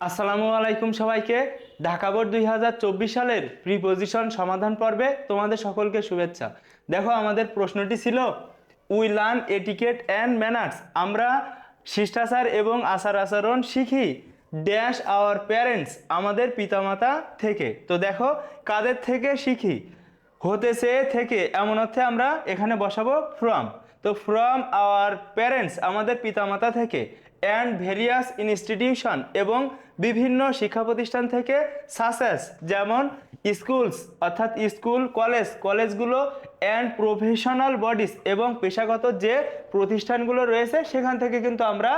আসসালামু আলাইকুম সবাইকে। ঢাকা বোর্ড 2024 সালের প্রিপোজিশন সমাধান পর্বে তোমাদের সকলকে শুভেচ্ছা। দেখো আমাদের প্রশ্নটি ছিল we learn etiquette and manners, আমরা শিষ্টাচার এবং আচার আচরণ শিখি ড্যাশ আওয়ার প্যারেন্টস, আমাদের পিতামাতা থেকে। তো দেখো কাদের থেকে শিখি, হতেছে থেকে এমন অর্থে আমরা এখানে বসাবো ফ্রম। তো ফ্রম আওয়ার প্যারেন্টস, আমাদের পিতামাতা থেকে, অ্যান্ড ভেরিয়াস ইনস্টিটিউশন এবং বিভিন্ন শিক্ষা প্রতিষ্ঠান থেকে, সাসেস যেমন স্কুলস অর্থাৎ স্কুল কলেজগুলো, অ্যান্ড প্রফেশনাল বডিজ এবং পেশাগত যে প্রতিষ্ঠানগুলো রয়েছে সেখান থেকে কিন্তু আমরা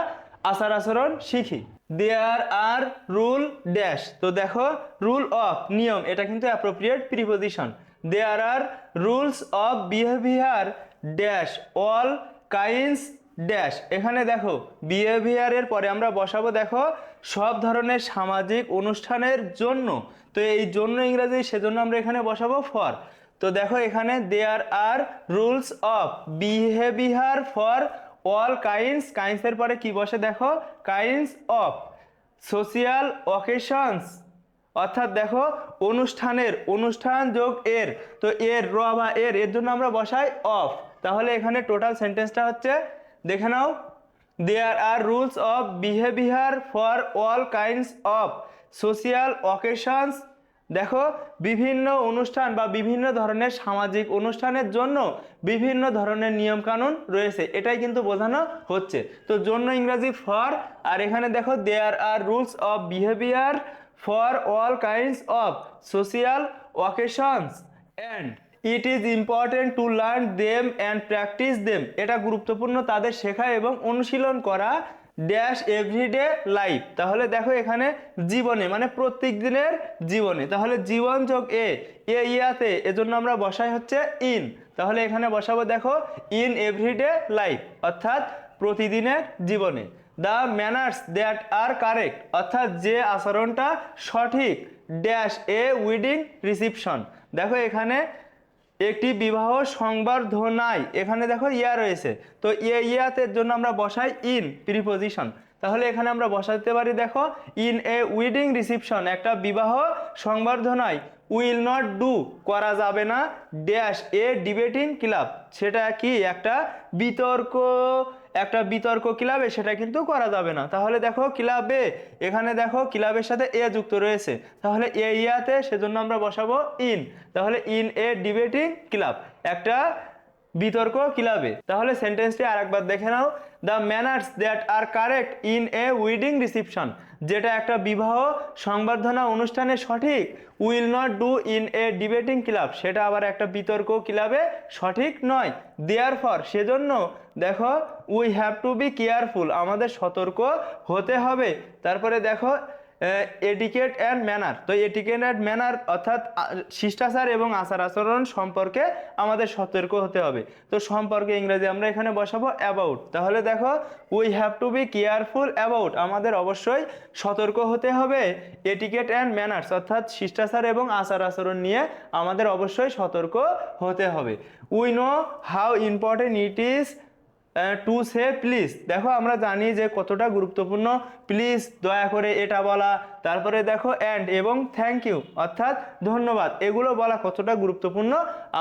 আচার আচরণ শিখি। দেয়ার আর রুল ড্যাশ, তো দেখো রুল অফ নিয়ম, এটা কিন্তু appropriate preposition. There are rules of behaviour dash all kinds dash, এখানে দেখো বিহেভিয়ারের পরে আমরা বসাবো দেখো সব ধরনের সামাজিক অনুষ্ঠানের জন্য। তো এই জন্য ইংরেজি, সেজন্য আমরা এখানে বসাবো ফর। তো দেখো এখানে there are rules of behaviour for all কাইন্ডসের পরে কি বসে দেখো কাইন্ডস অফ সোশিয়াল অকেশনস, অর্থাৎ দেখো অনুষ্ঠান যোগ এর, তো এর র বা এর জন্য আমরা বসাই অফ। তাহলে এখানে টোটাল সেন্টেন্সটা হচ্ছে, দেখে নাও, there are rules of behaviour for all kinds of social occasions, দেখো বিভিন্ন অনুষ্ঠান বা বিভিন্ন ধরনের সামাজিক অনুষ্ঠানের জন্য বিভিন্ন ধরনের নিয়মকানুন রয়েছে, এটাই কিন্তু বোঝানো হচ্ছে। তো জন্য ইংরেজি ফর, আর এখানে দেখো there are rules of behaviour for all kinds of social occasions and it is important to learn them and practise them, এটা গুরুত্বপূর্ণ তাদের শেখা এবং অনুশীলন করা ড্যাশ এভরিডে লাইফ। তাহলে দেখো এখানে জীবনে মানে প্রত্যেক দিনের জীবনে, তাহলে জীবন যোগ এ ইয়াতে, এজন্য আমরা বসাই হচ্ছে ইন। তাহলে এখানে বসাবো দেখো ইন এভরিডে লাইফ, অর্থাৎ প্রতিদিনের জীবনে। The manners that are correct, অর্থাৎ যে আচরণটা সঠিক ড্যাশ এ উইডিং রিসিপশন, দেখো এখানে একটি বিবাহ সংবর্ধনায়, এখানে দেখো ইয়া রয়েছে, তো ইয়াতের জন্য আমরা বসাই ইন প্রিপোজিশন। তাহলে এখানে আমরা বসাতে পারি দেখো ইন এ উইডিং রিসিপশন, একটা বিবাহ সংবর্ধনায়, উইল নট ডু করা যাবে না ড্যাশ এ ডিবেটিং ক্লাব, সেটা কি একটা বিতর্ক ক্লাবে সেটা কিন্তু করা যাবে না। তাহলে দেখো ক্লাবে, এখানে দেখো ক্লাবের সাথে এ যুক্ত রয়েছে, তাহলে এ ইয়াতে, সেজন্য আমরা বসাবো ইন। তাহলে ইন এ ডিবেটিং ক্লাব, একটা বিতর্ক ক্লাবে। তাহলে সেন্টেন্সটি আরেকবার দেখে নাও, the manners that are correct in a wedding reception, যেটা একটা বিবাহ সংবর্ধনা অনুষ্ঠানে সঠিক, will not do in a debating club, সেটা আবার একটা বিতর্ক ক্লাবে সঠিক নয়। দেয়ার ফর, সেজন্য দেখো we have to be careful, আমাদের সতর্ক হতে হবে। তারপরে দেখো এটিকেট অ্যান্ড ম্যানার, তো এটিকেট অ্যান্ড ম্যানার অর্থাৎ শিষ্টাচার এবং আচার আচরণ সম্পর্কে আমাদের সতর্ক হতে হবে। তো সম্পর্কে ইংরেজি আমরা এখানে বসাবো অ্যাবাউট। তাহলে দেখো we have to be careful about, আমাদের অবশ্যই সতর্ক হতে হবে এটিকেট অ্যান্ড ম্যানার্স, অর্থাৎ শিষ্টাচার এবং আচার আচরণ নিয়ে আমাদের অবশ্যই সতর্ক হতে হবে। We know how important it is to say please, দেখো আমরা জানি যে কতটা গুরুত্বপূর্ণ প্লিজ দয়া করে এটা বলা, তারপরে দেখো অ্যান্ড এবং থ্যাংক ইউ অর্থাৎ ধন্যবাদ, এগুলো বলা কতটা গুরুত্বপূর্ণ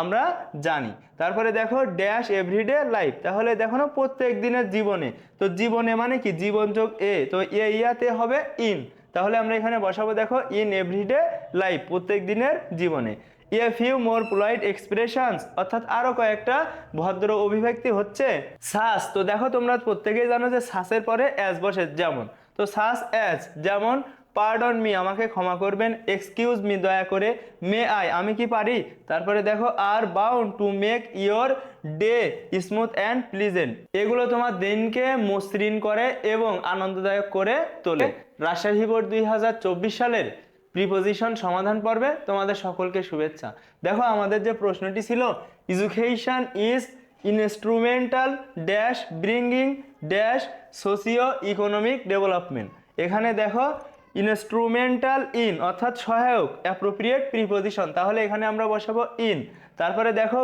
আমরা জানি। তারপরে দেখো ড্যাশ এভরিডে লাইফ, তাহলে দেখো না প্রত্যেক দিনের জীবনে, তো জীবনে মানে কি জীবন যোগ এ, তো ইয়াতে হবে ইন। তাহলে আমরা এখানে বসাবো দেখো ইন এভরিডে লাইফ, প্রত্যেক দিনের জীবনে। A few more polite expressions, অর্থাৎ আরো কয়েকটা ভদ্র অভিব্যক্তি হচ্ছে সাস। তো দেখো তোমরা প্রত্যেকেই জানো যে সাসের পরে অ্যাজ বসে, যেমন তো সাস অ্যাজ, যেমন পার্ডন মি, আমাকে ক্ষমা করবেন, এক্সকিউজ মি, দয়া করে, মে আই, আমি কি পারি, তারপরে দেখো are bound to make your day smooth and pleasant, এগুলো তোমার দিনকে মসৃণ করে এবং আনন্দদায়ক করে তোলে। রাজশাহী বোর্ড 2024 সালের প্রিপোজিশন সমাধান পর্বে তোমাদের সকলকে শুভেচ্ছা। দেখো আমাদের যে প্রশ্নটি ছিল, education is instrumental dash bringing dash socio economic development, এখানে দেখো ইনস্ট্রুমেন্টাল ইন অর্থাৎ সহায়ক অ্যাপ্রোপ্রিয়েট প্রিপোজিশন, তাহলে এখানে আমরা বসাবো ইন। তারপরে দেখো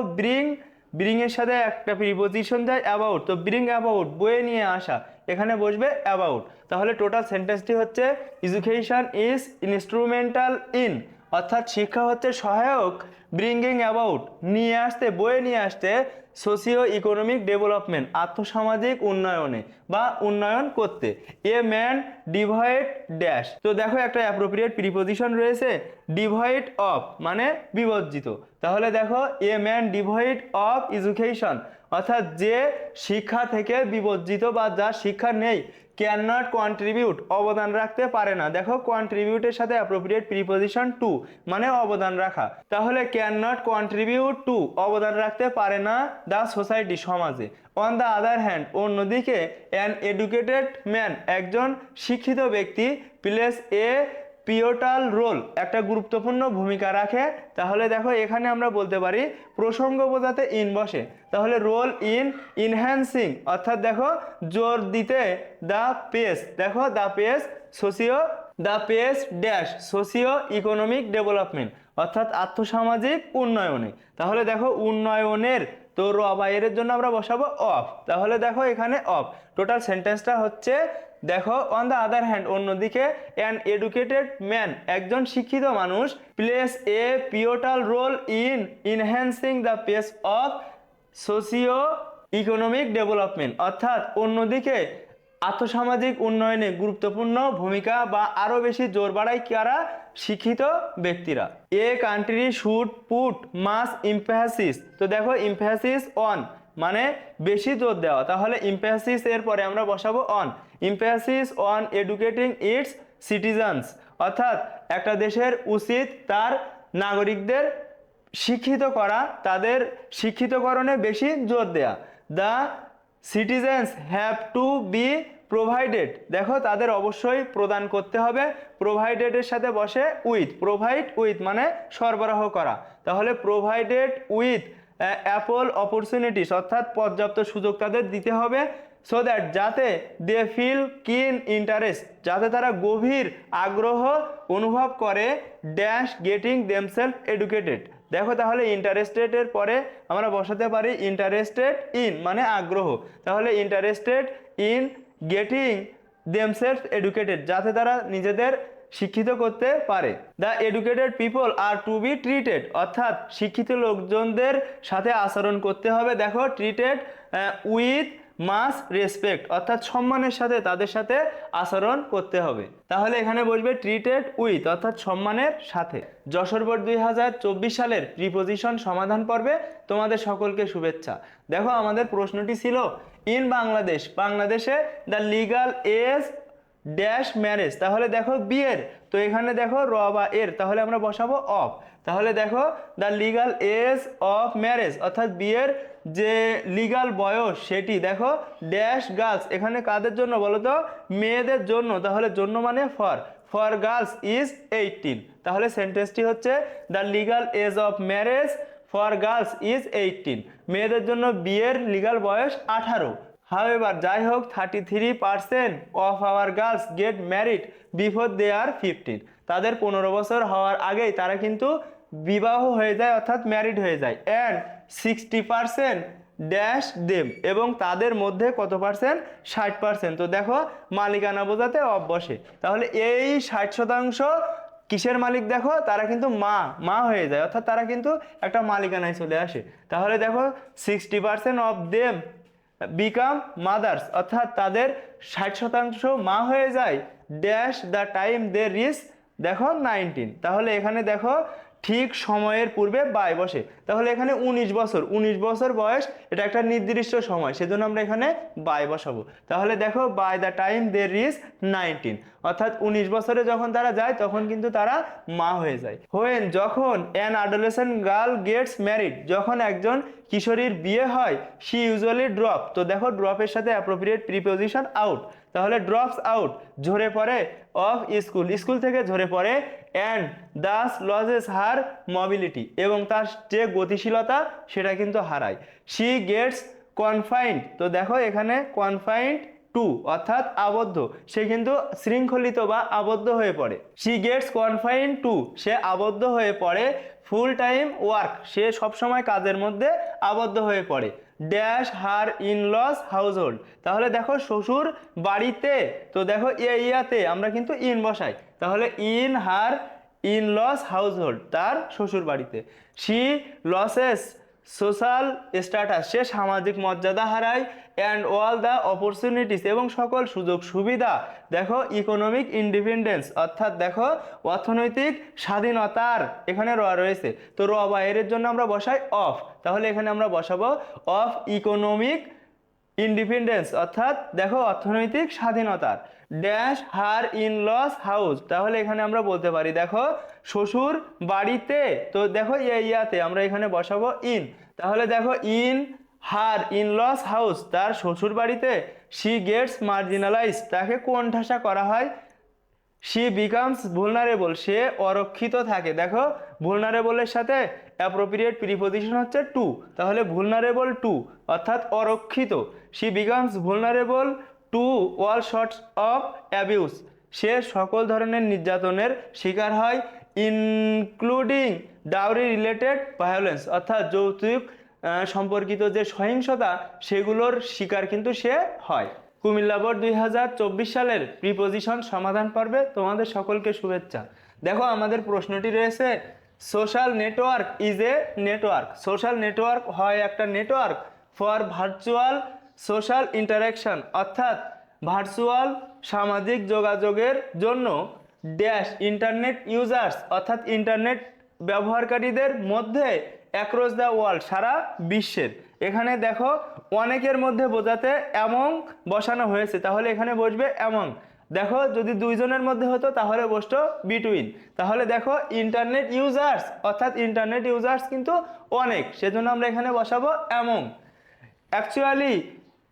ব্রিং এর সাথে একটা প্রিপোজিশন যায় অ্যাবাউট, তো ব্রিং অ্যাবাউট বয়ে নিয়ে আসা, এখানে বসবে অ্যাবাউট। তাহলে টোটাল সেন্টেন্সটি হচ্ছে এডুকেশন ইজ ইনস্ট্রুমেন্টাল ইন, অর্থাৎ শিক্ষা হচ্ছে সহায়ক, ব্রিঙ্গিং অ্যাবাউট নিয়ে আসতে, বয়ে নিয়ে আসতে, সোশিও ইকোনমিক ডেভেলপমেন্ট আর্থসামাজিক উন্নয়নে বা উন্নয়ন করতে। এ ম্যান ডিভয়েড ড্যাশ, তো দেখো একটা অ্যাপ্রোপ্রিয়েট প্রিপোজিশন রয়েছে, ডিভয়েড অফ মানে বিবর্জিত। তাহলে দেখো a man devoid of education, অর্থাৎ যে শিক্ষা থেকে বিবর্জিত বা যার শিক্ষা নেই, ক্যান নট কন্ট্রিবিউট অবদান রাখতে পারে না। দেখো কন্ট্রিবিউটের সাথে অ্যাপ্রোপ্রিয়েট প্রিপোজিশন টু মানে অবদান রাখা। তাহলে ক্যান নট কন্ট্রিবিউট টু অবদান রাখতে পারে না দ্য সোসাইটি সমাজে। অন দ্য আদার হ্যান্ড অন্যদিকে অ্যান এডুকেটেড ম্যান একজন শিক্ষিত ব্যক্তি প্লেস এ পিওটাল রোল একটা গুরুত্বপূর্ণ ভূমিকা রাখে। তাহলে দেখো এখানে আমরা বলতে পারি প্রসঙ্গ বোঝাতে ইন বসে, তাহলে রোল ইন ইনহ্যান্সিং, অর্থাৎ দেখো জোর দিতে দ্য পেস, দেখো the pace socio the pace dash socio economic development, অর্থাৎ আর্থসামাজিক উন্নয়নে। তাহলে দেখো উন্নয়নের, তো র বা এর জন্য আমরা বসাবো অফ। তাহলে দেখো এখানে অফ। টোটাল সেন্টেন্সটা হচ্ছে দেখো অন দ্য আদার হ্যান্ড অন্যদিকে অ্যান এডুকেটেড ম্যান একজন শিক্ষিত মানুষ plays a pivotal role in enhancing the pace of socio economic development, অর্থাৎ অন্যদিকে আর্থসামাজিক উন্নয়নে গুরুত্বপূর্ণ ভূমিকা বা আরও বেশি জোর বাড়ায় কারা, শিক্ষিত ব্যক্তিরা। A country should put mass emphasis, তো দেখো ইমফ্যাসিস অন মানে বেশি জোর দেওয়া, তাহলে ইমফ্যাসিস এর পরে আমরা বসাবো on, emphasis on educating its citizens, অর্থাৎ একটা দেশের উচিত তার নাগরিকদের শিক্ষিত করা, তাদের শিক্ষিতকরণে বেশি জোর দেয়া। The citizens have to be provided, দেখো তাদের অবশ্যই প্রদান করতে হবে, প্রোভাইডেডের সাথে বসে উইথ, প্রোভাইড উইথ মানে সরবরাহ করা, তাহলে প্রোভাইডেড উইথ অ্যাপল অপরচুনিটিস, অর্থাৎ পর্যাপ্ত সুযোগ তাদের দিতে হবে, সো দ্যাট যাতে দে ফিল কিন ইন্টারেস্ট, যাতে তারা গভীর আগ্রহ অনুভব করে ড্যাশ গেটিং দেমসেলফ এডুকেটেড। দেখো তাহলে ইন্টারেস্টেডের পরে আমরা বসাতে পারি ইন্টারেস্টেড ইন মানে আগ্রহ, তাহলে interested in getting themselves educated, যাতে তারা নিজেদের শিক্ষিত করতে পারে। The educated people are to be treated, অর্থাৎ শিক্ষিত লোকজনদের সাথে আচরণ করতে হবে, দেখো ট্রিটেড উইথ মাস রেসপেক্ট, অর্থাৎ সম্মানের সাথে তাদের সাথে আচরণ করতে হবে। তাহলে এখানে বসবে ট্রিটেড উইথ অর্থাৎ সম্মানের সাথে। যশোর বোর্ড 2024 সালের প্রিপোজিশন সমাধান পর্বে তোমাদের সকলকে শুভেচ্ছা। দেখো আমাদের প্রশ্নটি ছিল ইন বাংলাদেশ, বাংলাদেশে the legal age dash marriage, তাহলে দেখো বিয়ের, তো এখানে দেখো র বা এর, তাহলে আমরা বসাবো অফ। তাহলে দেখো the legal age of marriage, অর্থাৎ বিয়ের যে লিগাল বয়স সেটি দেখো ড্যাশ গার্লস, এখানে কাদের জন্য বলো তো, মেয়েদের জন্য, তাহলে জন্য মানে ফর গার্লস ইজ 18। তাহলে সেন্টেন্সটি হচ্ছে the legal age of marriage for girls is 18, মেয়েদের জন্য বিয়ের লিগাল বয়স 18। However, যাই হোক 33% of our girls get married before they are 15, তাদের 15 বছর হওয়ার আগেই তারা কিন্তু বিবাহ হয়ে যায় অর্থাৎ ম্যারিড হয়ে যায়। অ্যান্ড 60% ড্যাশ দেম, এবং তাদের মধ্যে কত পার্সেন্ট, 60%। তো দেখো মালিকানা বোঝাতে অফ বসে, তাহলে এই 60% কিসের মালিক, দেখো তারা কিন্তু মা হয়ে যায়, অর্থাৎ তারা কিন্তু একটা মালিকানায় চলে আসে। তাহলে দেখো 60% অফ দেম বিকাম মাদার্স, অর্থাৎ তাদের 60% মা হয়ে যায় dash the time they reach দেখো 19, তাহলে এখানে দেখো ঠিক সময়ের পূর্বে বাই বসে, তাহলে এখানে 19 বছর বয়স, এটা একটা নির্দিষ্ট সময়, সেজন্য আমরা এখানে বাই বসাবো। তাহলে দেখো by the time they reach 19, অর্থাৎ 19 বছরে যখন তারা যায় তখন কিন্তু তারা মা হয়ে যায়। হোয়েন যখন an adolescent girl gets married, যখন একজন কিশোরীর বিয়ে হয়, শি ইউজুয়ালি ড্রপ, তো দেখো ড্রপের সাথে অ্যাপ্রোপ্রিয়েট প্রিপোজিশন আউট, তাহলে ড্রপস আউট ঝরে পড়ে, অফ স্কুল থেকে ঝরে পড়ে, অ্যান্ড দাস লজেস হার মোবিলিটি, এবং তার যে গতিশীলতা সেটা কিন্তু হারায়। শি গেটস কনফাইন্ড, তো দেখো এখানে কনফাইন্ড টু অর্থাৎ আবদ্ধ, সে কিন্তু শৃঙ্খলিত বা আবদ্ধ হয়ে পড়ে। শি গেটস কনফাইন্ড টু, সে আবদ্ধ হয়ে পড়ে, ফুল টাইম ওয়ার্ক, সে সবসময় কাজের মধ্যে আবদ্ধ হয়ে পড়ে। Dash her in laws household. তাহলে দেখো শ্বশুর বাড়িতে, তো দেখো ইয়াতে আমরা কিন্তু ইন বসাই, তাহলে in her in laws household, তার শ্বশুর বাড়িতে। শি লসেস সোশ্যাল স্ট্যাটাস, সে সামাজিক মর্যাদা হারায়, অ্যান্ড অল দ্য অপরচুনিটিস, এবং সকল সুযোগ সুবিধা। দেখো ইকোনমিক ইন্ডিপেন্ডেন্স, অর্থাৎ দেখো অর্থনৈতিক স্বাধীনতার, এখানে র রয়েছে, তো র বাইরের জন্য আমরা বসাই অফ, তাহলে এখানে আমরা বসাবো অফ ইকোনমিক ইন্ডিপেন্ডেন্স, অর্থাৎ দেখো অর্থনৈতিক স্বাধীনতার। Dash her in laws house, তাহলে এখানে আমরা বলতে পারি দেখো শ্বশুর বাড়িতে, তো দেখো ইয়াতে আমরা এখানে বসাবো ইন, তাহলে দেখো in her in laws house, তার শ্বশুর বাড়িতে। শি গেটস মার্জিনালাইজ, তাকে কোণঠাসা করা হয়। শি বিকামস ভুলনারেবল, সে অরক্ষিত থাকে। দেখো ভুলনারেবলের সাথে অ্যাপ্রোপ্রিয়েট প্রিপোজিশন হচ্ছে টু, তাহলে ভুলনারেবল টু অর্থাৎ অরক্ষিত। She becomes vulnerable to all sorts of abuse, সে সকল ধরনের নির্যাতনের শিকার হয়। ইনক্লুডিং ডাউরি রিলেটেড ভায়োলেন্স, অর্থাৎ যৌতুক সম্পর্কিত যে সহিংসতা সেগুলোর শিকার কিন্তু সে হয়। কুমিল্লা বোর্ড 2024 সালের প্রিপোজিশন সমাধান পর্বে তোমাদের সকলকে শুভেচ্ছা। দেখো আমাদের প্রশ্নটি রয়েছে social network is a network, social network হয় একটা network for virtual social interaction, অর্থাৎ ভার্চুয়াল সামাজিক যোগাযোগের জন্য ড্যাশ ইন্টারনেট ইউজার্স, অর্থাৎ ইন্টারনেট ব্যবহারকারীদের মধ্যে অ্যাক্রস দ্য ওয়ার্ল্ড, সারা বিশ্বের। এখানে দেখো অনেকের মধ্যে বোঝাতে অ্যামং বসানো হয়েছে, তাহলে এখানে বসবে অ্যামং। দেখো যদি দুইজনের মধ্যে হতো তাহলে বসতো বিটুইন, তাহলে দেখো ইন্টারনেট ইউজার্স, অর্থাৎ ইন্টারনেট ইউজার্স কিন্তু অনেক, সেজন্য আমরা এখানে বসাবো among. Actually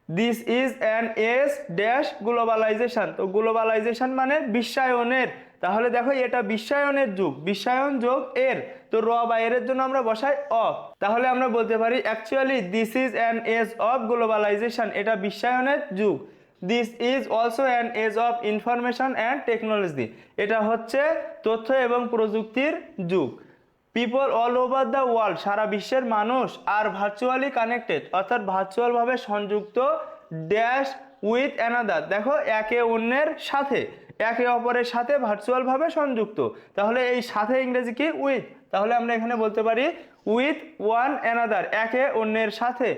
this is an age dash globalisation, তো গ্লোবালাইজেশন মানে বিশ্বায়নের, তাহলে দেখো এটা বিশ্বায়নের যুগ, বিশ্বায়ন যোগ এর, তো র বাইরের জন্য আমরা বসাই অফ, তাহলে আমরা বলতে পারি actually this is an age of globalisation, এটা বিশ্বায়নের যুগ। This is also an age of information and technology, এটা হচ্ছে তথ্য এবং প্রযুক্তির যুগ। People all over the world, সারা বিশ্বের মানুষ আর ভার্চুয়ালি কানেক্টেড, অর্থাৎ ভার্চুয়ালভাবে সংযুক্ত ড্যাশ উইথ অ্যানাদার, দেখো একে অন্যের সাথে, একে অপরের সাথে ভার্চুয়ালভাবে সংযুক্ত, তাহলে এই সাথে ইংরেজি কি উইথ, তাহলে আমরা এখানে বলতে পারি উইথ ওয়ান অ্যানাদার, একে অন্যের সাথে।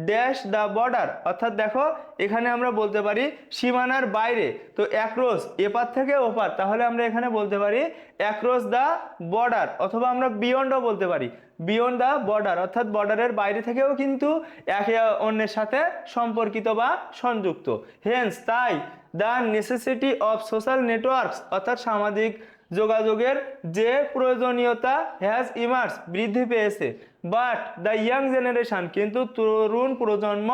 ড্যাশ দ্য বর্ডার, অর্থাৎ দেখো এখানে আমরা বলতে পারি সীমানার বাইরে, তো অ্যাক্রস এপার থেকে ওপার, তাহলে আমরা এখানে বলতে পারি অ্যাক্রস দ্য বর্ডার, অথবা আমরা বিয়ন্ডও বলতে পারি বিয়ন্ড দ্য বর্ডার, অর্থাৎ বর্ডারের বাইরে থেকেও কিন্তু একে অন্যের সাথে সম্পর্কিত বা সংযুক্ত। হেন্স তাই the necessity of social networks, অর্থাৎ সামাজিক যোগাযোগের যে প্রয়োজনীয়তা হ্যাজ ইমার্স, বৃদ্ধি পেয়েছে। বাট দ্য ইয়াং জেনারেশন, কিন্তু তরুণ প্রজন্ম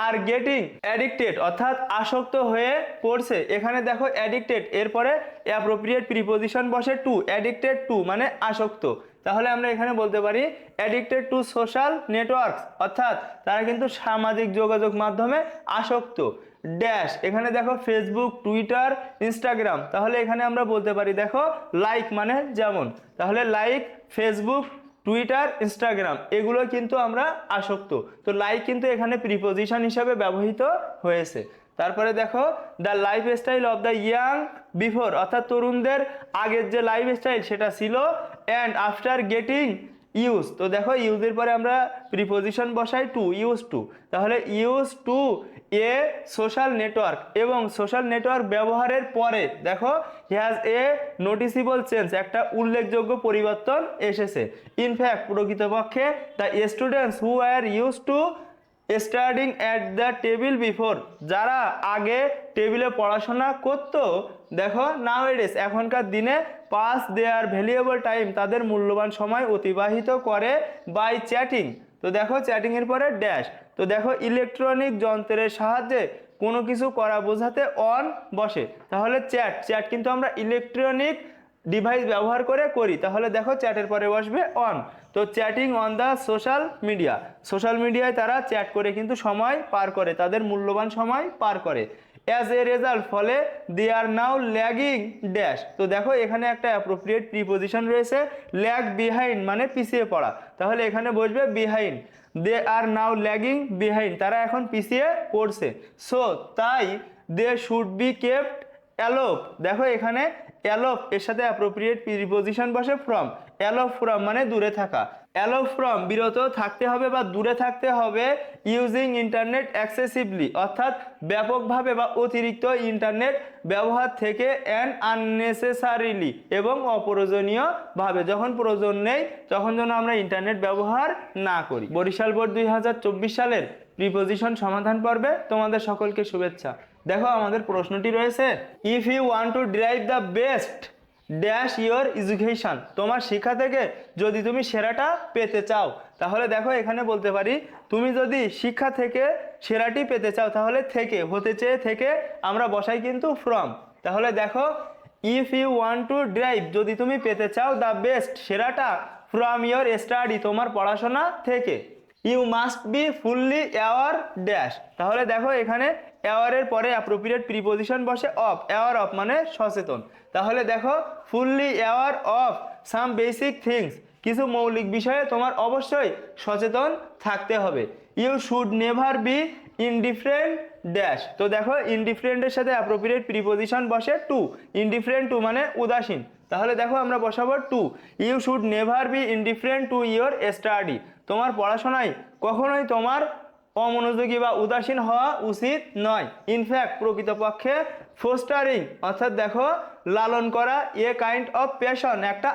আর গেটিং অ্যাডিক্টেড, অর্থাৎ আসক্ত হয়ে পড়ছে। এখানে দেখো অ্যাডিক্টেড, এরপরে অ্যাপ্রোপ্রিয়েট প্রিপোজিশন বসে টু, অ্যাডিক্টেড টু মানে আসক্ত, তাহলে আমরা এখানে বলতে পারি অ্যাডিক্টেড টু সোশ্যাল নেটওয়ার্কস, অর্থাৎ তারা কিন্তু সামাজিক যোগাযোগ মাধ্যমে আসক্ত। ড্যাশ এখানে দেখো ফেসবুক, টুইটার, ইনস্টাগ্রাম, তাহলে এখানে আমরা বলতে পারি দেখো লাইক মানে যেমন, তাহলে লাইক ফেসবুক, টুইটার, ইনস্টাগ্রাম এগুলো কিন্তু আমরা আসক্ত, তো লাইক কিন্তু এখানে প্রিপোজিশন হিসাবে ব্যবহৃত হয়েছে। তারপরে দেখো the lifestyle of the young before, অর্থাৎ তরুণদের আগের যে লাইফস্টাইল সেটা ছিল, অ্যান্ড আফটার গেটিং ইউজ, তো দেখো ইউজের পরে আমরা প্রিপোজিশন বসাই টু, ইউজ টু, তাহলে use to A social network, এবং সোশ্যাল নেটওয়ার্ক ব্যবহারের পরে দেখো হ্যাজ এ নোটিসিবল চেঞ্জ, একটা উল্লেখযোগ্য পরিবর্তন এসেছে। ইনফ্যাক্ট প্রকৃতপক্ষে the students who are use to studying at the table before, যারা আগে টেবিলে পড়াশোনা করতো, দেখো নাওএডেজ এখনকার দিনে পাস দেয়ার ভ্যালুয়েবল টাইম, তাদের মূল্যবান সময় অতিবাহিত করে বাই চ্যাটিং, তো দেখো চ্যাটিং এর পরে ড্যাশ, তো দেখো ইলেকট্রনিক যন্ত্রের সাহায্যে কোনো কিছু করা বোঝাতে অন বসে, তাহলে চ্যাট, চ্যাট কিন্তু আমরা ইলেকট্রনিক ডিভাইস ব্যবহার করে করি, তাহলে দেখো চ্যাটের পরে বসবে অন, তো chatting on the social media, social মিডিয়ায় তারা চ্যাট করে কিন্তু সময় পার করে, তাদের মূল্যবান সময় পার করে। অ্যাজ এ রেজাল্ট, ফলে দে আর নাও ল্যাগিং ড্যাশ। তো দেখো এখানে একটা অ্যাপ্রোপ্রিয়েট প্রিপোজিশন রয়েছে, ল্যাগ বিহাইন্ড মানে পিছিয়ে পড়া, তাহলে এখানে বসবে বিহাইন্ড। দে আর নাও ল্যাগিং বিহাইন্ড, তারা এখন পিছিয়ে পড়ছে। সো তাই দে শুড বি কেপ্ট অ্যালোপ। দেখো এখানে অ্যালোপ এর সাথে অ্যাপ্রোপ্রিয়েট প্রিপোজিশন বসে ফ্রম। অ্যালোপ ফ্রম মানে দূরে থাকা, অ্যালোপ ফ্রম বিরত থাকতে হবে বা দূরে থাকতে হবে ইউজিং ইন্টারনেট অ্যাক্সেসিভলি, অর্থাৎ ব্যাপকভাবে বা অতিরিক্ত ইন্টারনেট ব্যবহার থেকে, অ্যান্ড আননেসেসারিলি এবং অপ্রয়োজনীয়ভাবে, যখন প্রয়োজন নেই তখন যেন আমরা ইন্টারনেট ব্যবহার না করি। বরিশাল বোর্ড 2024 সালের প্রিপোজিশন সমাধান পর্বে তোমাদের সকলকে শুভেচ্ছা। দেখো আমাদের প্রশ্নটি রয়েছে, if you want to derive the best dash your education, তোমার শিক্ষা থেকে যদি তুমি সেরাটা পেতে চাও, তাহলে দেখো এখানে বলতে পারি তুমি যদি শিক্ষা থেকে সেরাটি পেতে চাও, তাহলে থেকে হতে চেয়ে থেকে আমরা বসাই কিন্তু ফ্রম। তাহলে দেখো if you want to derive, যদি তুমি পেতে চাও দ্য বেস্ট সেরাটা, ফ্রম ইয়োর স্টাডি তোমার পড়াশোনা থেকে, you must be fully aware dash. তাহলে দেখো এখানে অ্যাওয়ারের পরে অ্যাপ্রোপ্রিয়েট প্রিপোজিশন বসে অফ, অ্যাওয়ার অফ মানে সচেতন। তাহলে দেখো fully aware of some basic things, কিছু মৌলিক বিষয়ে তোমার অবশ্যই সচেতন থাকতে হবে। You should never be indifferent dash. তো দেখো ইনডিফারেন্টের সাথে অ্যাপ্রোপ্রিয়েট প্রিপোজিশন বসে টু, ইনডিফারেন্ট টু মানে উদাসীন, তাহলে দেখো আমরা বসাবো to. You should never be indifferent to your study, তোমার পড়াশোনায় কখনোই তোমার অমনোযোগী বা উদাসীন হওয়া উচিত নয়। ইনফ্যাক্ট প্রকৃতপক্ষে ফোস্টারিং অর্থাৎ দেখো লালন করা, এ কাইন্ড অফ প্যাশন একটা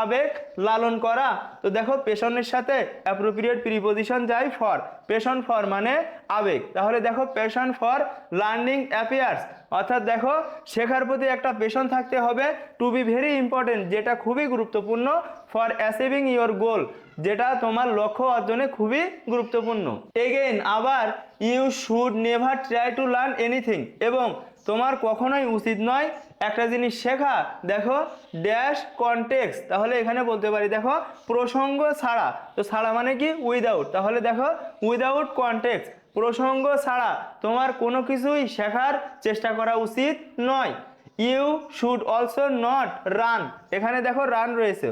আবেগ লালন করা। তো দেখো প্যাশনের সাথে অ্যাপ্রোপ্রিয়েট প্রিপোজিশন যায় ফর, প্যাশন ফর মানে আবেগ, তাহলে দেখো প্যাশন ফর লার্নিং অ্যাপিয়ার্স, অর্থাৎ দেখো শেখার প্রতি একটা প্যাশন থাকতে হবে। টু বি ভেরি ইম্পর্টেন্ট যেটা খুবই গুরুত্বপূর্ণ, ফর অ্যাচিভিং ইয়োর গোল যেটা তোমার লক্ষ্য অর্জনে খুবই গুরুত্বপূর্ণ। এগেইন আবার you should never try to learn anything, এবং তোমার কখনোই উচিত নয় একটা জিনিস শেখা দেখো ড্যাশ কনটেক্সট, তাহলে এখানে বলতে পারি দেখো প্রসঙ্গ ছাড়া। তো ছাড়া মানে কি উইদাউট, তাহলে দেখো উইদাউট কনটেক্সট প্রসঙ্গ ছাড়া তোমার কোনো কিছুই শেখার চেষ্টা করা উচিত নয়। You should also not run, এখানে দেখো রান রয়েছে,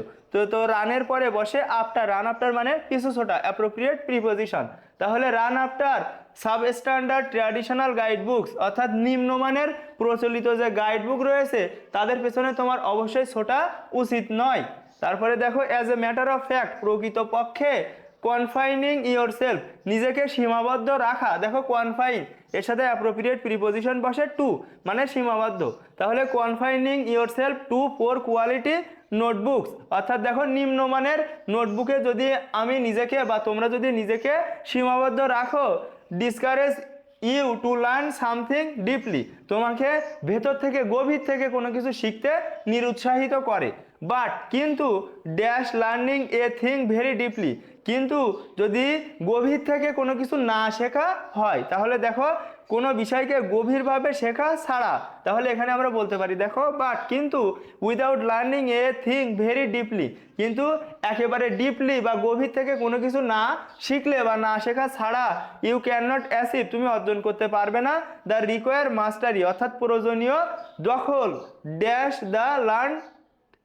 তো রানের পরে বসে আফটার, রান আফটার মানে পিছু ছোটা, অ্যাপ্রোপ্রিয়েট প্রিপোজিশন। তাহলে run after substandard traditional guide books, অর্থাৎ নিম্নমানের প্রচলিত যে গাইড বুক রয়েছে তাদের পেছনে তোমার অবশ্যই ছোটা উচিত নয়। তারপরে দেখো as a matter of fact প্রকৃতপক্ষে কনফাইনিং ইয়োর সেলফ নিজেকে সীমাবদ্ধ রাখা, দেখো কনফাইন এর সাথে অ্যাপ্রোপ্রিয়েট প্রিপোজিশন বসে টু মানে সীমাবদ্ধ, তাহলে confining yourself to poor quality notebooks, অর্থাৎ দেখো নিম্নমানের নোটবুকে যদি আমি নিজেকে বা তোমরা যদি নিজেকে সীমাবদ্ধ রাখো, discourage you to learn something deeply, তোমাকে ভেতর থেকে গভীর থেকে কোনো কিছু শিখতে নিরুৎসাহিত করে। বাট কিন্তু dash learning a thing very deeply, কিন্তু যদি গভীর থেকে কোনো কিছু না শেখা হয়, তাহলে দেখো কোনো বিষয়কে গভীরভাবে শেখা ছাড়া, তাহলে এখানে আমরা বলতে পারি দেখো বাট কিন্তু without learning a thing very deeply, কিন্তু একেবারে ডিপলি বা গভীর থেকে কোনো কিছু না শিখলে বা না শেখা ছাড়া ইউ ক্যান নট অ্যাচিভ তুমি অর্জন করতে পারবে না দ্য রিকোয়ার মাস্টারি অর্থাৎ প্রয়োজনীয় দখল ড্যাশ দ্য লার্ন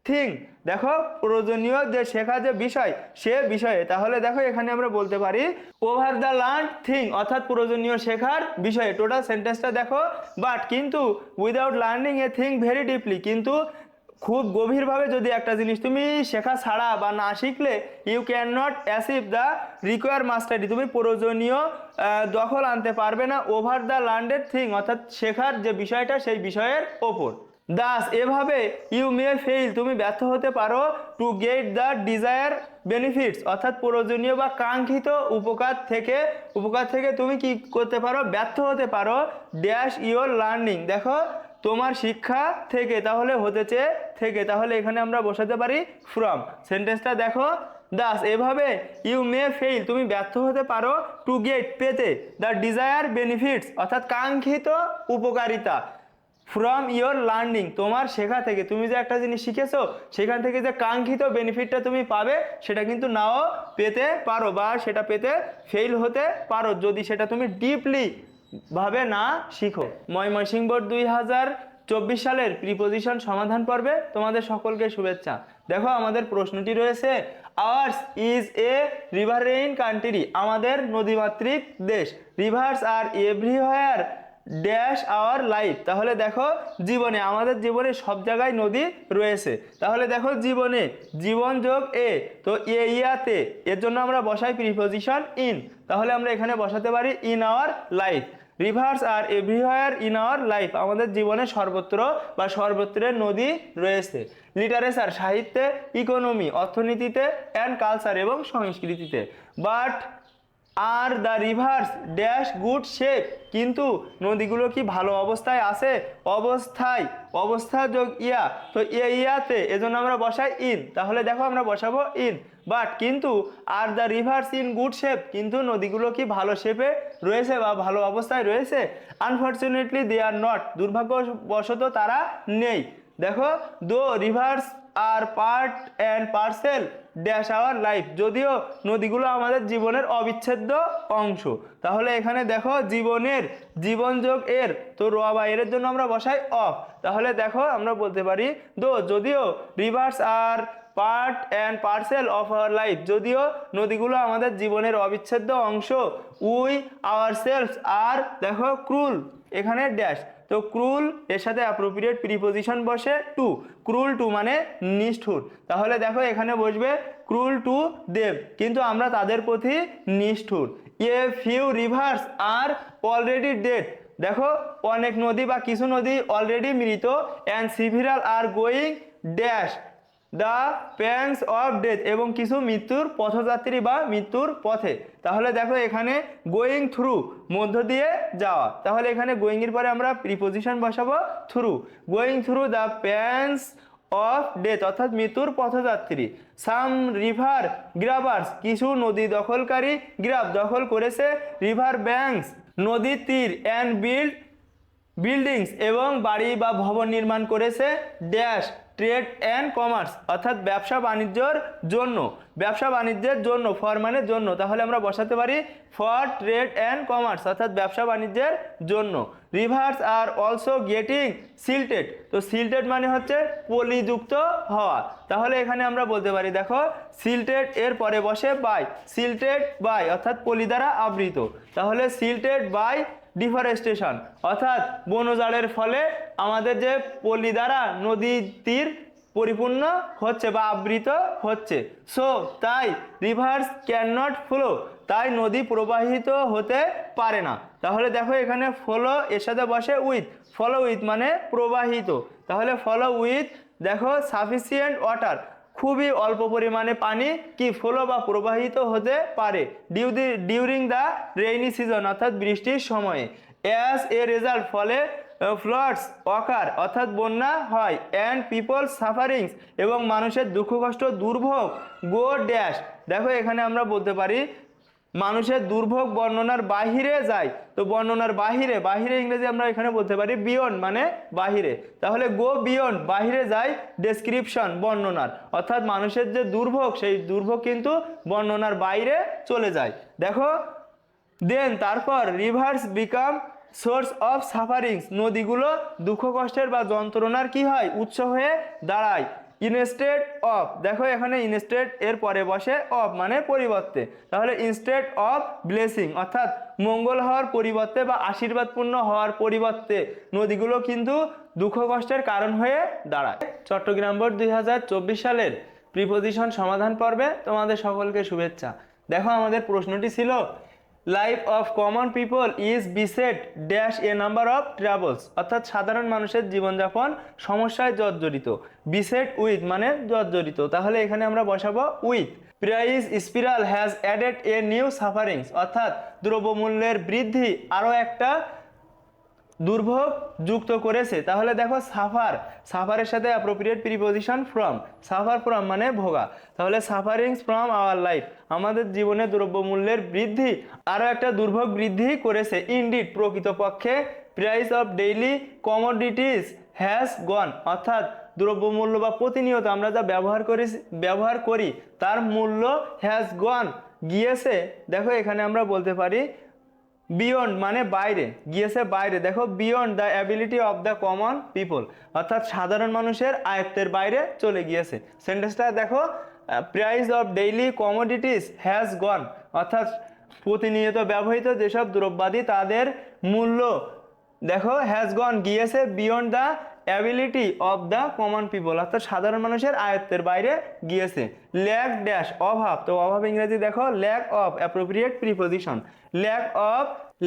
থিং, দেখো প্রয়োজনীয় যে শেখা যে বিষয় সে বিষয়ে, তাহলে দেখো এখানে আমরা বলতে পারি ওভার দ্য লার্ন থিং অর্থাৎ প্রয়োজনীয় শেখার বিষয়ে। টোটাল সেন্টেন্সটা দেখো বাট কিন্তু without learning a thing very deeply, কিন্তু খুব গভীরভাবে যদি একটা জিনিস তুমি শেখা ছাড়া বা না শিখলে you cannot achieve the require mastery তুমি প্রয়োজনীয় দখল আনতে পারবে না ওভার দ্য লার্নড থিং অর্থাৎ শেখার যে বিষয়টা সেই বিষয়ের ওপর। দাস এভাবে ইউ মে ফেইল তুমি ব্যর্থ হতে পারো to get the desire benefits অর্থাৎ প্রয়োজনীয় বা কাঙ্ক্ষিত উপকার থেকে তুমি কি করতে পারো ব্যর্থ হতে পারো ড্যাশ ইওর লার্নিং দেখো তোমার শিক্ষা থেকে, তাহলে হতে চেয়ে থেকে, তাহলে এখানে আমরা বসাতে পারি ফ্রম। সেন্টেন্সটা দেখো দাস এভাবে ইউ মে ফেইল তুমি ব্যর্থ হতে পারো টু গেট পেতে দ্য ডিজায়ার বেনিফিটস অর্থাৎ কাঙ্ক্ষিত উপকারিতা ফ্রম ইয়োর লার্নিং তোমার শেখা থেকে, তুমি যে একটা জিনিস শিখেছো সেখান থেকে যে কাঙ্ক্ষিত বেনিফিটটা তুমি পাবে সেটা কিন্তু নাও পেতে পারো বা সেটা পেতে ফেল হতে পারো যদি সেটা তুমি ডিপলি ভাবে না শিখো। ময়মনসিংহ বোর্ড 2024 সালের প্রিপোজিশন সমাধান পর্বে তোমাদের সকলকে শুভেচ্ছা। দেখো আমাদের প্রশ্নটি রয়েছে, ours is a riverine country, আমাদের নদীমাতৃক দেশ। Rivers are everywhere dash our life. তাহলে দেখো জীবনে, আমাদের জীবনে সব জায়গায় নদী রয়েছে। তাহলে দেখো জীবনে, জীবন যোগ এ, তো এ ইয়াতে, এর জন্য আমরা বসাই প্রিপোজিশন ইন। তাহলে আমরা এখানে বসাতে পারি in our life. Rivers are everywhere in our life, আমাদের জীবনে সর্বত্র বা সর্বত্রের নদী রয়েছে। লিটারেচার সাহিত্যে, ইকোনমি অর্থনীতিতে, অ্যান্ড কালচার এবং সংস্কৃতিতে। But are the rivers dash good shape, কিন্তু নদীগুলো কি ভালো অবস্থায় আছে? অবস্থায়, অবস্থা যোগ ইয়া, তো ইয়াতে, এজন্য আমরা বসাই ইন। তাহলে দেখো আমরা বসাবো ইন। বাট কিন্তু are the rivers in good shape, কিন্তু নদীগুলো কি ভালো শেপে রয়েছে বা ভালো অবস্থায় রয়েছে? আনফর্চুনেটলি দে আর নট, দুর্ভাগ্যবশত তারা নেই। দেখো though rivers are part and parcel dash our life, যদিও নদীগুলো আমাদের জীবনের অবিচ্ছেদ্য অংশ। তাহলে এখানে দেখো জীবনের, জীবন যোগ এর, তো র বা এর জন্য আমরা বসাই অফ। তাহলে দেখো আমরা বলতে পারি দো, যদিও rivers are part and parcel of our life, যদিও নদীগুলো আমাদের জীবনের অবিচ্ছেদ্য অংশ। উই আওয়ার সেলফস আর, দেখো ক্রুল, এখানে ড্যাশ, তো ক্রুল এর সাথে অ্যাপ্রোপ্রিয়েট প্রিপোজিশন বসে টু, ক্রুল টু মানে নিষ্ঠুর। তাহলে দেখো এখানে বসবে ক্রুল টু দেব, কিন্তু আমরা তাদের প্রতি নিষ্ঠুর। A few rivers are already dead, দেখো অনেক নদী বা কিছু নদী অলরেডি মৃত। And several are going dash the pangs of death, এবং কিছু মৃত্যুর পথযাত্রী বা মৃত্যুর পথে। তাহলে দেখো এখানে গোয়িং থ্রু, মধ্য দিয়ে যাওয়া। তাহলে এখানে গোয়িং এর পরে আমরা প্রিপোজিশন বসাবো through. Going through the pangs of death, অর্থাৎ মৃত্যুর পথযাত্রী। সাম রিভার গ্রাবার্স, কিছু নদী দখলকারী গ্রাব দখল করেছে। রিভার ব্যাঙ্কস, নদীর তীর। অ্যান্ড বিল্ডিংস, এবং বাড়ি বা ভবন নির্মাণ করেছে। ড্যাশ ট্রেড অ্যান্ড কমার্স, অর্থাৎ ব্যবসা বাণিজ্যের জন্য। ব্যবসা বাণিজ্যের জন্য, ফর মানে জন্য, তাহলে আমরা বসাতে পারি ফর ট্রেড অ্যান্ড কমার্স, অর্থাৎ ব্যবসা বাণিজ্যের জন্য। রিভার্স আর অলসো গেটিং সিল্টেড, তো সিল্টেড মানে হচ্ছে পলিযুক্ত হওয়া। তাহলে এখানে আমরা বলতে পারি দেখো সিল্টেড এর পরে বসে বাই, সিল্টেড বাই অর্থাৎ পলি দ্বারা আবৃত। তাহলে সিল্টেড বাই ডিফরেস্টেশন, অর্থাৎ বনজাড়ের ফলে আমাদের যে পলি দ্বারা নদীর তীর পরিপূর্ণ হচ্ছে বা আবৃত হচ্ছে। সো তাই রিভার্স ক্যান নট ফ্লো, তাই নদী প্রবাহিত হতে পারে না। তাহলে দেখো এখানে ফলো এর সাথে বসে উইথ, ফলো উইথ মানে প্রবাহিত। তাহলে ফলো উইথ, দেখো সাফিসিয়েন্ট ওয়াটার, খুবই অল্প পরিমাণে পানি কি ফ্লো বা প্রবাহিত হতে পারে। ডিউরিং দ্য রেইনি সিজন, অর্থাৎ বৃষ্টির সময়ে। অ্যাজ এ রেজাল্ট, ফলে ফ্লাডস অকার, অর্থাৎ বন্যা হয়। অ্যান্ড পিপল সাফারিংস, এবং মানুষের দুঃখ কষ্ট দুর্ভোগ। গো ড্যাশ, দেখো এখানে আমরা বলতে পারি মানুষের দুর্ভোগ বর্ণনার বাহিরে যায়। তো বর্ণনার বাহিরে, বাহিরে ইংরেজি আমরা এখানে বলতে পারি বিয়ন্ড মানে বাহিরে। তাহলে গো বিয়ন্ড, বাহিরে যায়। ডেসক্রিপশন বর্ণনার, অর্থাৎ মানুষের যে দুর্ভোগ, সেই দুর্ভোগ কিন্তু বর্ণনার বাইরে চলে যায়। দেখো দেন তারপর rivers become source of sufferings, নদীগুলো দুঃখ কষ্টের বা যন্ত্রণার কি হয়? উৎস হয়ে দাঁড়ায়। ইনস্টেড অফ, দেখো এখানে ইনস্টেড এর পরে বসে অফ মানে পরিবর্তে। তাহলে ইনস্টেড অফ ব্লেসিং, অর্থাৎ মঙ্গল হওয়ার পরিবর্তে বা আশীর্বাদপূর্ণ হওয়ার পরিবর্তে নদীগুলো কিন্তু দুঃখ কষ্টের কারণ হয়ে দাঁড়ায়। চট্টগ্রাম বোর্ড 2024 সালের প্রিপোজিশন সমাধান পর্বে তোমাদের সকলকে শুভেচ্ছা। দেখো আমাদের প্রশ্নটি ছিল, life of common people is beset dash a number of travels, অর্থাৎ সাধারণ মানুষের জীবনযাপন সমস্যায় জর্জরিত। বিসেট উইথ মানে জর্জরিত, তাহলে এখানে আমরা বসাবো with. Price spiral has added a new sufferings, অর্থাৎ দ্রব্যমূল্যের বৃদ্ধি আরও একটা দুর্ভোগ যুক্ত করেছে। তাহলে দেখো সাফার, সাফারের সাথে appropriate preposition from, suffer from মানে ভোগা। তাহলে সাফারিংস ফ্রম আওয়ার লাইফ, আমাদের জীবনে দ্রব্যমূল্যের বৃদ্ধি আরও একটা দুর্ভোগ বৃদ্ধি করেছে। ইনডিড প্রকৃতপক্ষে। Price of daily commodities has gone, অর্থাৎ দ্রব্যমূল্য বা প্রতিনিয়ত আমরা যা ব্যবহার করি তার মূল্য হ্যাজ গন গিয়েছে। দেখো এখানে আমরা বলতে পারি বিয়ন্ড মানে বাইরে, গিয়েছে বাইরে। দেখো beyond the ability of the common people, অর্থাৎ সাধারণ মানুষের আয়ত্তের বাইরে চলে গিয়েছে। সেন্টেন্সটা দেখো, price of daily commodities has gone, অর্থাৎ প্রতিনিয়ত ব্যবহৃত যেসব দ্রব্যাদি তাদের মূল্য দেখো হ্যাজ গন গিয়েছে beyond the ability of the common people, অর্থাৎ সাধারণ মানুষের আয়ত্তের বাইরে গিয়েছে। ল্যাক ড্যাশ অভাব, তো অভাব ইংরেজি দেখো lack of appropriate preposition,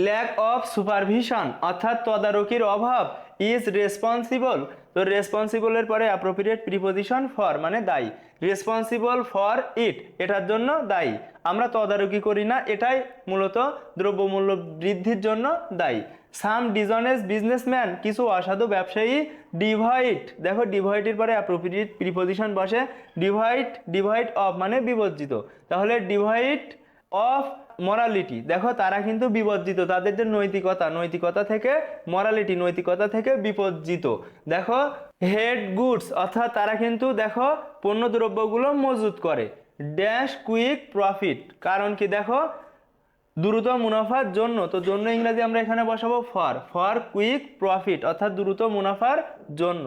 lack of supervision, অর্থাৎ তদারকির অভাব। ইজ রেসপন্সিবল, তো রেসপন্সিবলের পরে অ্যাপ্রোপ্রিয়েট প্রিপোজিশন ফর মানে দায়ী, রেসপন্সিবল ফর ইট এটার জন্য দায়ী। আমরা তদারকি করি না, এটাই মূলত দ্রব্যমূল্য বৃদ্ধির জন্য দায়ী। সাম ডিজনেস বিজনেসম্যান, কিছু অসাধু ব্যবসায়ী। ডিভাইড, দেখো ডিভাইডের পরে অ্যাপ্রোপ্রিয়েট প্রিপোজিশন বসে, ডিভাইড অফ মানে বিবর্জিত, তাহলে ডিভাইড অফ মরালিটি, দেখো তারা কিন্তু বিবর্জিত, তাদের যে নৈতিকতা থেকে মরালিটি নৈতিকতা থেকে বিপর্জিত। দেখো হেড গুডস, অর্থাৎ তারা কিন্তু দেখো পণ্য দ্রব্যগুলো মজুত করে। ড্যাশ কুইক প্রফিট, কারণ কি দেখো দ্রুত মুনাফার জন্য, তো জন্য ইংরেজি আমরা এখানে বসাবো ফর কুইক প্রফিট, অর্থাৎ দ্রুত মুনাফার জন্য।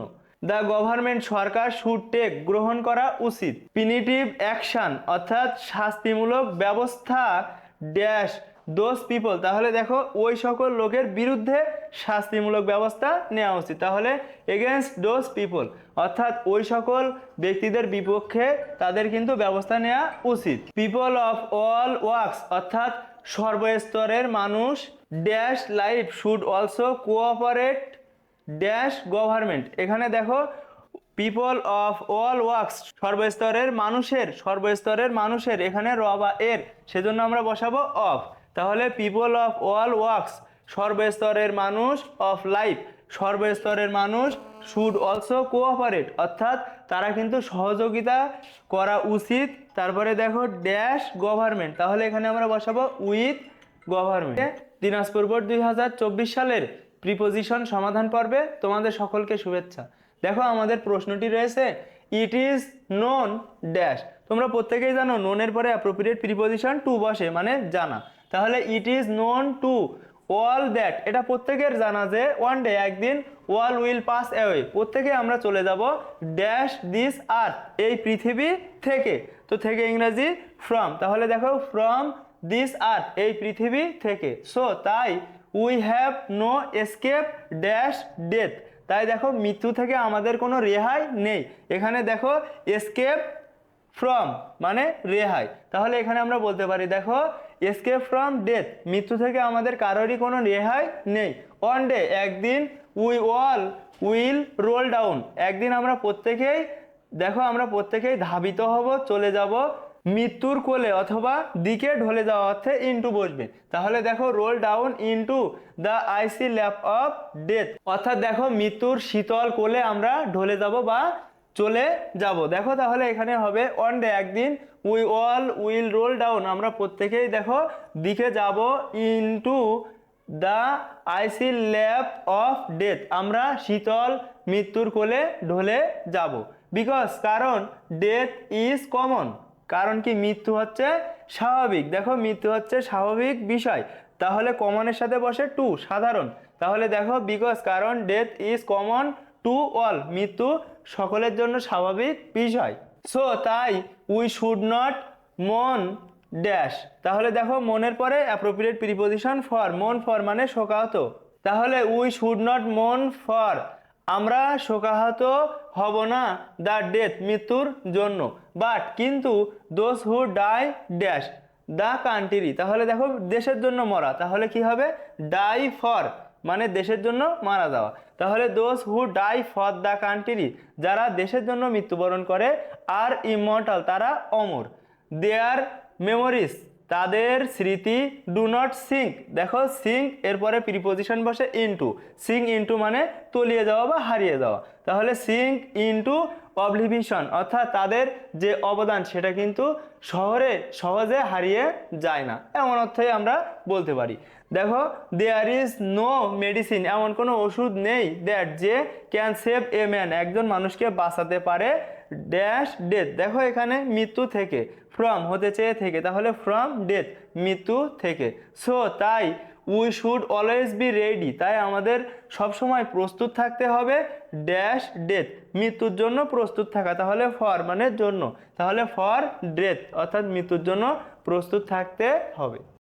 দ্য গভর্নমেন্ট, সরকার শুড টেক গ্রহণ করা উচিত। পিনিটিভ অ্যাকশন, অর্থাৎ শাস্তিমূলক ব্যবস্থা। ড্যাশ দোজ পিপল, তাহলে দেখো ওই সকল লোকের বিরুদ্ধে শাস্তিমূলক ব্যবস্থা নেওয়া উচিত, তাহলে এগেনস্ট দোজ পিপল, অর্থাৎ ওই সকল ব্যক্তিদের বিপক্ষে তাদের কিন্তু ব্যবস্থা নেওয়া উচিত। পিপল অফ অল ওয়ার্কস, অর্থাৎ সর্বস্তরের মানুষ। Dash life should also cooperate dash government, এখানে দেখো পিপল অফ অল ওয়ার্কস সর্বস্তরের মানুষের এখানে র বা এর, সেজন্য আমরা বসাবো অফ, তাহলে পিপল অফ অল ওয়ার্কস সর্বস্তরের মানুষ, অফ লাইফ সর্বস্তরের মানুষ, শুড অলসো কোঅপারেট অর্থাৎ তারা কিন্তু সহযোগিতা করা উচিত। তারপরে দেখো ড্যাশ গভর্নমেন্ট, তাহলে এখানে আমরা বসাবো উইথ গভর্নমেন্ট। দিনাজপুর বোর্ড 2024 সালের প্রিপোজিশন সমাধান পর্বে তোমাদের সকলকে শুভেচ্ছা। দেখো আমাদের প্রশ্নটি রয়েছে ইট ইজ নোন ড্যাশ, তোমরা প্রত্যেকেই জানো নোনের পরে অ্যাপ্রোপ্রিয়েট প্রিপোজিশন টু বসে মানে জানা, তাহলে it is known to all that, এটা প্রত্যেকের জানা যে ওয়ান ডে একদিন অল উইল পাস অ্যাওয়ে প্রত্যেকে আমরা চলে যাব ড্যাশ দিস আর্থ এই পৃথিবী থেকে, তো থেকে ইংরেজি ফ্রম, তাহলে দেখো ফ্রম দিস আর্থ এই পৃথিবী থেকে। সো তাই we have no escape dash death, তাই দেখো মৃত্যু থেকে আমাদের কোনো রেহাই নেই, এখানে দেখো এসকেপ ফ্রম মানে রেহাই, তাহলে এখানে আমরা বলতে পারি দেখো এসকেপ ফ্রম ডেথ মৃত্যু থেকে আমাদের কারোরই কোনো রেহাই নেই। ওয়ান ডে একদিন we all will role down একদিন আমরা প্রত্যেকেই দেখো আমরা প্রত্যেকেই ধাবিত হব চলে যাব মৃত্যুর কোলে অথবা দিকে ঢলে যাওয়া অর্থে ইনটু বসবে, তাহলে দেখো role down into the IC lap of death অর্থাৎ দেখো মৃত্যুর শীতল কোলে আমরা ঢলে যাব বা চলে যাব। দেখো তাহলে এখানে হবে ওয়ান ডে একদিন we all will role down আমরা প্রত্যেকেই দেখো দিকে যাব into the IC lap of death আমরা শীতল মৃত্যুর কোলে ঢলে যাব। বিকজ কারণ ডেথ ইজ কমন, কারণ কি মৃত্যু হচ্ছে স্বাভাবিক, দেখো মৃত্যু হচ্ছে স্বাভাবিক বিষয়, তাহলে কমনের সাথে বসে টু সাধারণ, তাহলে দেখো বিকজ কারণ death is common to all মৃত্যু সকলের জন্য স্বাভাবিক বিষয়। সো তাই উই শুড নট মন ড্যাশ, তাহলে দেখো মনের পরে অ্যাপ্রোপ্রিয়েট প্রিপোজিশন ফর, মন ফর মানে শোকাহত, তাহলে উই শুড নট মন ফর আমরা শোকাহত হব না দ্য ডেথ মৃত্যুর জন্য, বাট কিন্তু those who die dash the country, তাহলে দেখো দেশের জন্য মরা, তাহলে কি হবে ডাই ফর মানে দেশের জন্য মারা যাওয়া, তাহলে those who die for the country যারা দেশের জন্য মৃত্যুবরণ করে আর ইমর্টাল তারা অমর, দেয়ার মেমোরিজ তাদের স্মৃতি ডু নট সিঙ্ক, দেখো সিঙ্ক এরপরে প্রিপোজিশন বসে ইনটু, সিঙ্ক ইনটু মানে তলিয়ে যাওয়া বা হারিয়ে যাওয়া, তাহলে সিঙ্ক ইনটু অবলিভিশন অর্থাৎ তাদের যে অবদান সেটা কিন্তু সহজে হারিয়ে যায় না, এমন অর্থে আমরা বলতে পারি। দেখো দেয়ার ইজ নো মেডিসিন এমন কোনো ওষুধ নেই দ্যাট যে ক্যান সেভ এ ম্যান একজন মানুষকে বাঁচাতে পারে ড্যাশ ডেথ, দেখো এখানে মৃত্যু থেকে, ফ্রম হতে চেয়ে থেকে, তাহলে ফ্রম ডেথ মৃত্যু থেকে। সো তাই we should always be ready, তাই আমাদের সবসময় প্রস্তুত থাকতে হবে। ড্যাশ ডেথ, মৃত্যুর জন্য প্রস্তুত থাকা, তাহলে ফর মানে জন্য, তাহলে ফর ডেথ অর্থাৎ মৃত্যুর জন্য প্রস্তুত থাকতে হবে।